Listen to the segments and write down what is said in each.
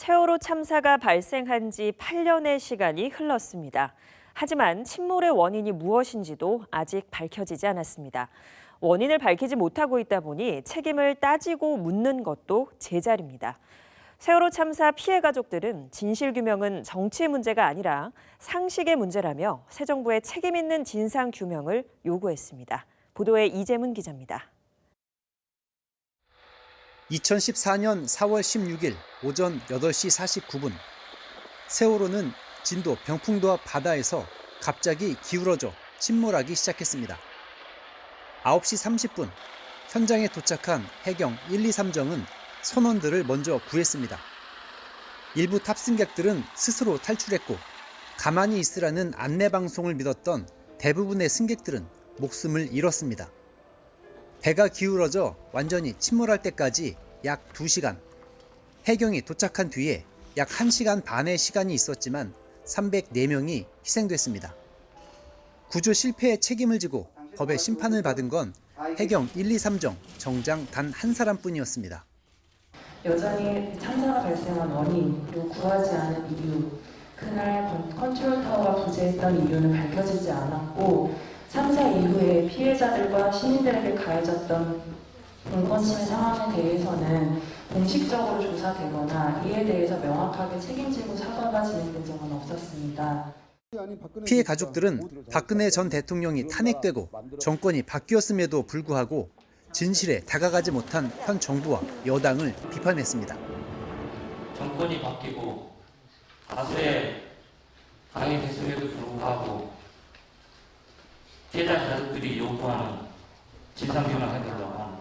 세월호 참사가 발생한 지 8년의 시간이 흘렀습니다. 하지만 침몰의 원인이 무엇인지도 아직 밝혀지지 않았습니다. 원인을 밝히지 못하고 있다 보니 책임을 따지고 묻는 것도 제자리입니다. 세월호 참사 피해 가족들은 진실규명은 정치의 문제가 아니라 상식의 문제라며 새 정부의 책임 있는 진상규명을 요구했습니다. 보도에 이재문 기자입니다. 2014년 4월 16일 오전 8시 49분 세월호는 진도 병풍도 앞 바다에서 갑자기 기울어져 침몰하기 시작했습니다. 9시 30분 현장에 도착한 해경 123정은 선원들을 먼저 구했습니다. 일부 탑승객들은 스스로 탈출했고 가만히 있으라는 안내방송을 믿었던 대부분의 승객들은 목숨을 잃었습니다. 배가 기울어져 완전히 침몰할 때까지 약 2시간, 해경이 도착한 뒤에 약 1시간 반의 시간이 있었지만 304명이 희생됐습니다. 구조 실패의 책임을 지고 법의 심판을 받은 건 해경 123정 정장 단 한 사람뿐이었습니다. 여전히 참사가 발생한 원인, 그리고 구하지 않은 이유, 그날 컨트롤 타워가 부재했던 이유는 밝혀지지 않았고 참사 이후에 피해자들과 시민들에게 가해졌던 인권침해 상황에 대해서는 공식적으로 조사되거나 이에 대해서 명확하게 책임지고 사과가 진행된 적은 없었습니다. 피해 가족들은 박근혜 전 대통령이 탄핵되고 정권이 바뀌었음에도 불구하고 진실에 다가가지 못한 현 정부와 여당을 비판했습니다. 정권이 바뀌고 다수의 당이 됐음에도 불구하고 피해자 가족들이 요구하는 진상규명을 해달라고 하는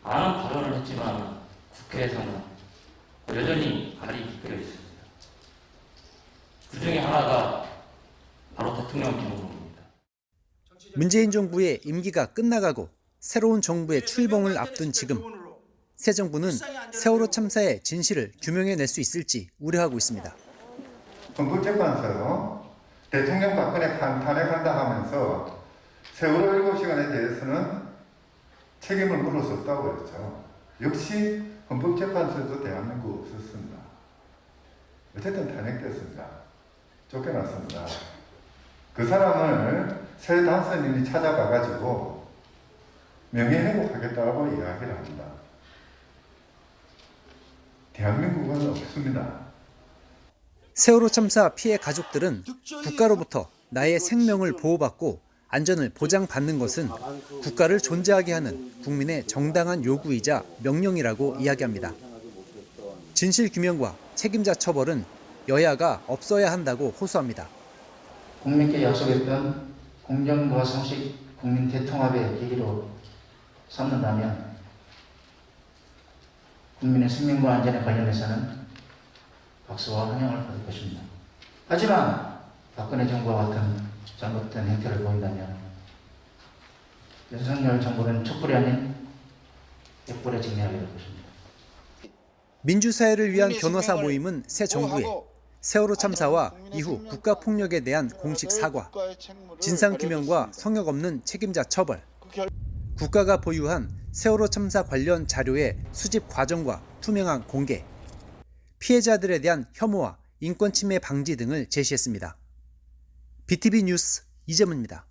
많은 발언을 했지만 국회에서는 여전히 발이 빗겨 있습니다. 그 중에 하나가 바로 대통령 기록입니다. 문재인 정부의 임기가 끝나가고 새로운 정부의 출범을 앞둔 지금 새 정부는 세월호 참사의 진실을 규명해낼 수 있을지 우려하고 있습니다. 헌법재판소요. 대통령 박근혜 탄핵한다 하면서 세월호 7시간에 대해서는 책임을 물을 수 없다고 했죠. 역시 헌법재판소에도 대한민국 없었습니다. 어쨌든 탄핵됐습니다. 쫓겨났습니다. 그 사람을 새 당선인이 찾아가가지고 명예회복하겠다고 이야기를 합니다. 대한민국은 없습니다. 세월호 참사 피해 가족들은 국가로부터 나의 생명을 보호받고 안전을 보장받는 것은 국가를 존재하게 하는 국민의 정당한 요구이자 명령이라고 이야기합니다. 진실규명과 책임자 처벌은 여야가 없어야 한다고 호소합니다. 국민께 약속했던 공정과 상식 국민 대통합의 계기로 삼는다면 국민의 생명과 안전에 관련해서는 박수와 환영을 받을 것입니다. 하지만 박근혜 정부와 같은 잘못된 행태를 보인다면 윤석열 정부는 촛불이 아닌 백불에 직면하게 될 것입니다. 민주사회를 위한 변호사 모임은 새 정부에 세월호 참사와 이후 국가폭력에 대한 공식 사과, 진상규명과 성역 없는 책임자 처벌, 국가가 보유한 세월호 참사 관련 자료의 수집 과정과 투명한 공개, 피해자들에 대한 혐오와 인권침해 방지 등을 제시했습니다. BTV 뉴스 이재문입니다.